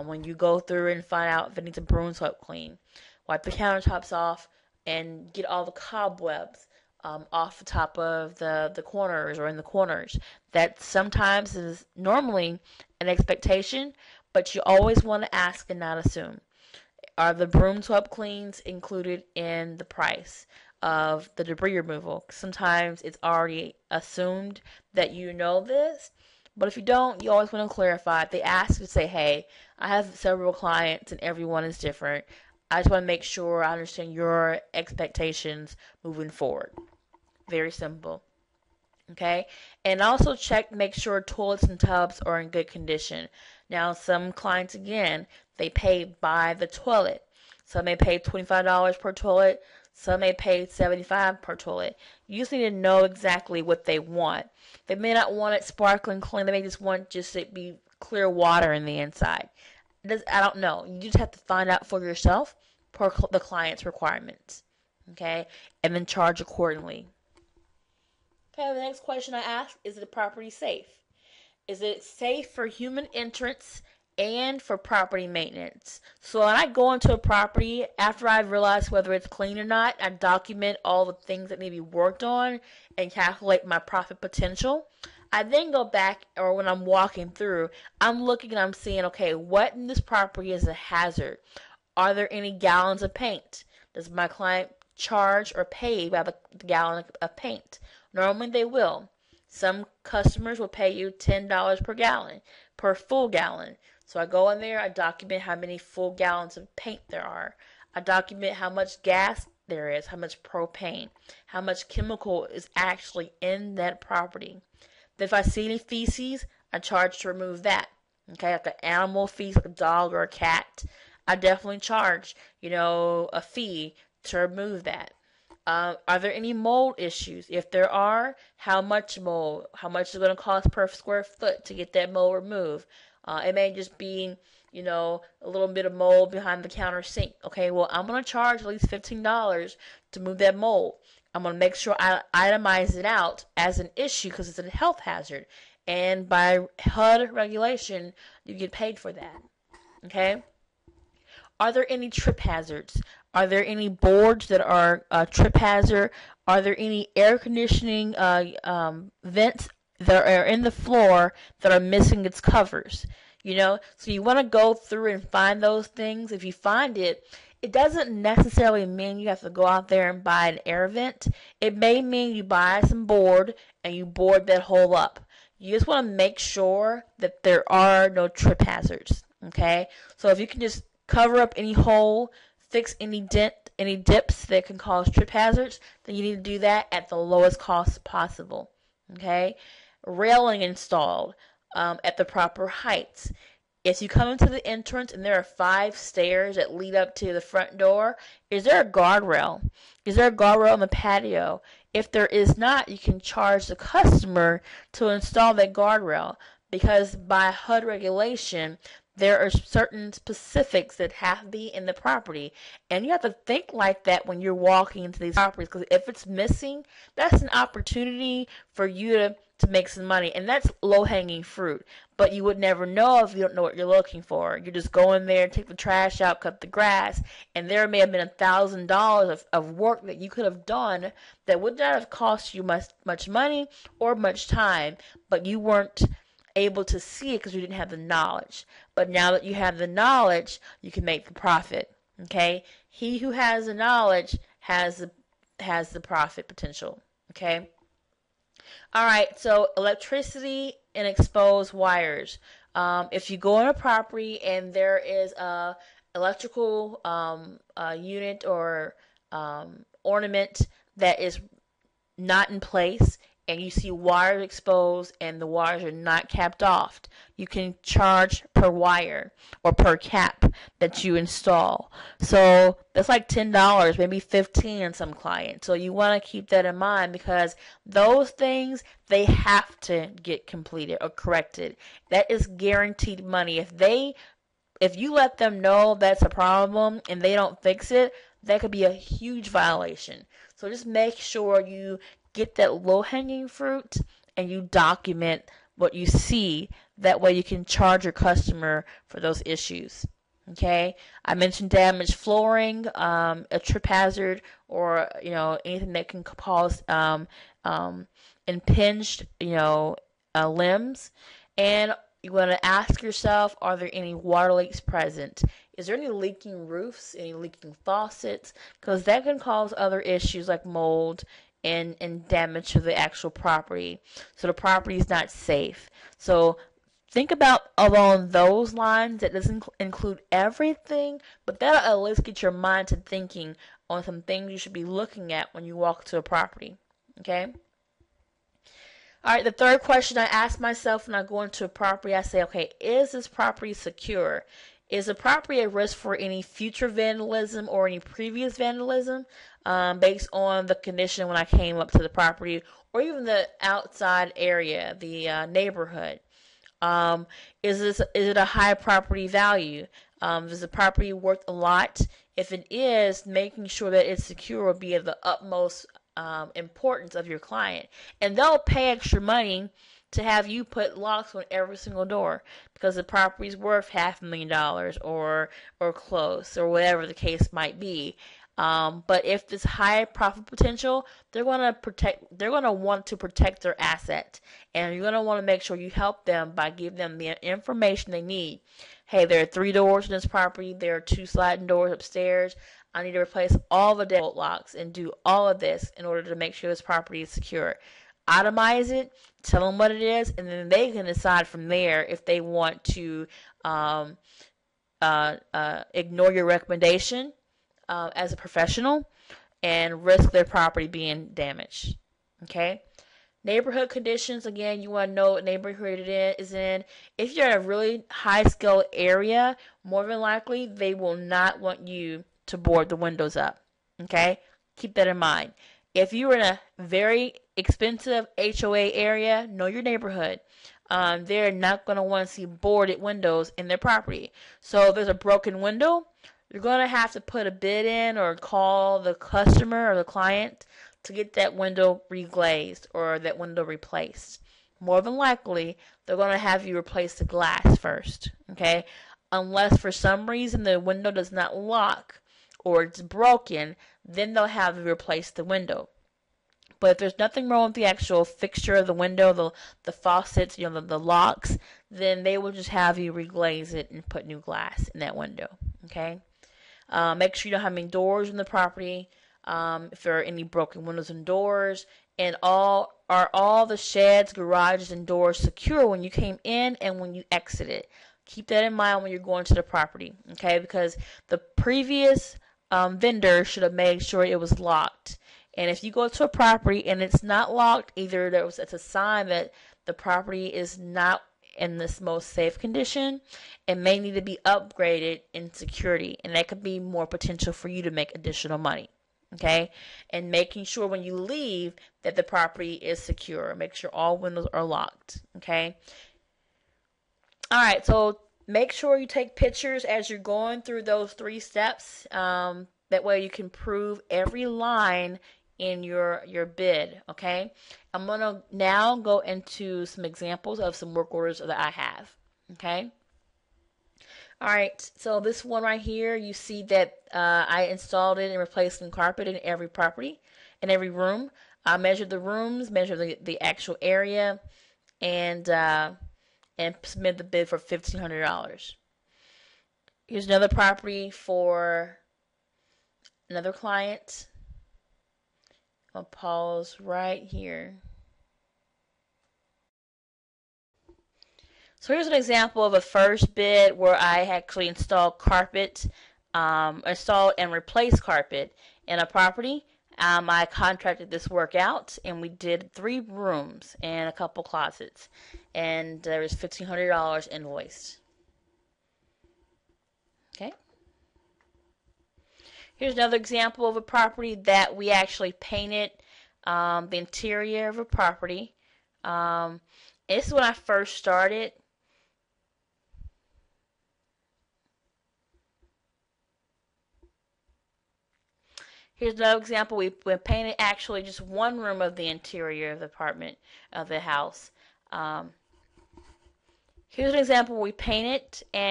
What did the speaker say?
When you go through and find out if it needs a broom swept clean, wipe the countertops off and get all the cobwebs off the top of the corners or in the corners. That sometimes is normally an expectation, but you always want to ask and not assume. Are the broom swept cleans included in the price of the debris removal? Sometimes it's already assumed that you know this, but if you don't, you always want to clarify. If they ask you to say, hey, I have several clients and everyone is different. I just want to make sure I understand your expectations moving forward. Very simple. Okay, and also check, make sure toilets and tubs are in good condition. Now, some clients, again, they pay by the toilet. Some may pay $25 per toilet. Some may pay $75 per toilet. You just need to know exactly what they want. They may not want it sparkling clean. They may just want it be clear water in the inside. I don't know. You just have to find out for yourself per the client's requirements. Okay, and then charge accordingly. Okay, the next question I ask, is the property safe? Is it safe for human entrance and for property maintenance? So when I go into a property, after I've realized whether it's clean or not, I document all the things that need to be worked on and calculate my profit potential. I then go back, or when I'm walking through, I'm looking and I'm seeing, okay, what in this property is a hazard? Are there any gallons of paint? Does my client charge or pay by the gallon of paint? Normally they will. Some customers will pay you $10 per gallon, per full gallon. So I go in there, I document how many full gallons of paint there are. I document how much gas there is, how much propane, how much chemical is actually in that property. Then if I see any feces, I charge to remove that. Okay, like an animal feces, like a dog or a cat, I definitely charge, a fee to remove that. Are there any mold issues? If there are, how much mold? How much is it going to cost per square foot to get that mold removed? It may just be, a little bit of mold behind the counter sink. Okay, well, I'm going to charge at least $15 to move that mold. I'm going to make sure I itemize it out as an issue because it's a health hazard. And by HUD regulation, you get paid for that. Okay? Are there any trip hazards? Are there any boards that are trip hazard? Are there any air conditioning vents that are in the floor that are missing its covers? So you want to go through and find those things. If you find it, it doesn't necessarily mean you have to go out there and buy an air vent. It may mean you buy some board and you board that hole up. You just want to make sure that there are no trip hazards. Okay? So if you can just cover up any hole, fix any dent, any dips that can cause trip hazards, then you need to do that at the lowest cost possible. Okay? Railing installed at the proper heights. If you come into the entrance and there are 5 stairs that lead up to the front door, is there a guardrail? Is there a guardrail on the patio? If there is not, you can charge the customer to install that guardrail, because by HUD regulation, there are certain specifics that have to be in the property, and you have to think like that when you're walking into these properties, because if it's missing, that's an opportunity for you to make some money, and that's low-hanging fruit. But you would never know if you don't know what you're looking for. You just go in there, take the trash out, cut the grass, and there may have been $1,000 of work that you could have done that would not have cost you much money or much time, but you weren't able to see it because you didn't have the knowledge. But now that you have the knowledge, you can make the profit. Okay? He who has the knowledge has the profit potential. Okay? All right, so electricity and exposed wires. If you go on a property and there is a electrical unit or ornament that is not in place, and you see wires exposed and the wires are not capped off, you can charge per wire or per cap that you install. So that's like $10, maybe $15 in some clients. So you want to keep that in mind, because those things, they have to get completed or corrected. That is guaranteed money. If you let them know that's a problem and they don't fix it, that could be a huge violation. So just make sure you get that low-hanging fruit and you document what you see That way you can charge your customer for those issues. Okay, I mentioned damaged flooring, a trip hazard, or anything that can cause impinged limbs. And you want to ask yourself, are there any water leaks present? Is there any leaking roofs, any leaking faucets? Because that can cause other issues like mold and damage to the actual property. So the property is not safe. So think about along those lines. That doesn't include everything, but that'll at least get your mind to thinking on some things you should be looking at when you walk to a property. Okay? All right, the third question I ask myself when I go into a property, I say, okay, is this property secure? Is the property at risk for any future vandalism or any previous vandalism based on the condition when I came up to the property, or even the outside area, the neighborhood? Is it a high property value? Is the property worth a lot? If it is, making sure that it's secure will be of the utmost importance of your client, and they'll pay extra money to have you put locks on every single door because the property's worth $500,000 or close, or whatever the case might be. But if this high profit potential, they're going to want to protect their asset, and you're going to want to make sure you help them by giving them the information they need. Hey, there are 3 doors in this property. There are 2 sliding doors upstairs. I need to replace all the deadbolt locks and do all of this in order to make sure this property is secure. Itemize it, tell them what it is, and then they can decide from there if they want to ignore your recommendation as a professional and risk their property being damaged. Okay? Neighborhood conditions, again, you want to know what neighborhood it is in. If you're in a really high scale area, more than likely they will not want you to board the windows up. Okay? Keep that in mind. If you're in a very expensive HOA area, know your neighborhood. They're not going to want to see boarded windows in their property. So if there's a broken window, you're going to have to put a bid in or call the customer or the client to get that window reglazed or that window replaced. More than likely, they're going to have you replace the glass first. Okay? Unless for some reason the window does not lock or it's broken, then they'll have you replace the window. But if there's nothing wrong with the actual fixture of the window, the faucets, the locks, then they will just have you reglaze it and put new glass in that window. Okay? Make sure you don't have any doors in the property. If there are any broken windows and doors, and all the sheds, garages, and doors secure when you came in and when you exited. Keep that in mind when you're going to the property, okay? Because the previous vendor should have made sure it was locked. And if you go to a property and it's not locked, either it's a sign that the property is not in this most safe condition and may need to be upgraded in security, and that could be more potential for you to make additional money. Okay, and making sure when you leave that the property is secure. Make sure all windows are locked. Okay. All right, so make sure you take pictures as you're going through those 3 steps. That way you can prove every line in your bid. Okay, I'm gonna now go into some examples of some work orders that I have. Okay. All right, so this one right here, you see that I installed it and replaced some carpet in every property, in every room. I measured the rooms, measured the actual area, and submitted the bid for $1,500. Here's another property for another client. I'll pause right here. So here's an example of a first bid where I actually installed carpet, installed and replaced carpet in a property. I contracted this work out, and we did 3 rooms and a couple closets, and there was $1,500 invoiced. Okay. Here's another example of a property that we actually painted the interior of a property. This is when I first started. Here's another example. We painted actually just one room of the interior of the apartment, of the house. Here's an example where we paint it and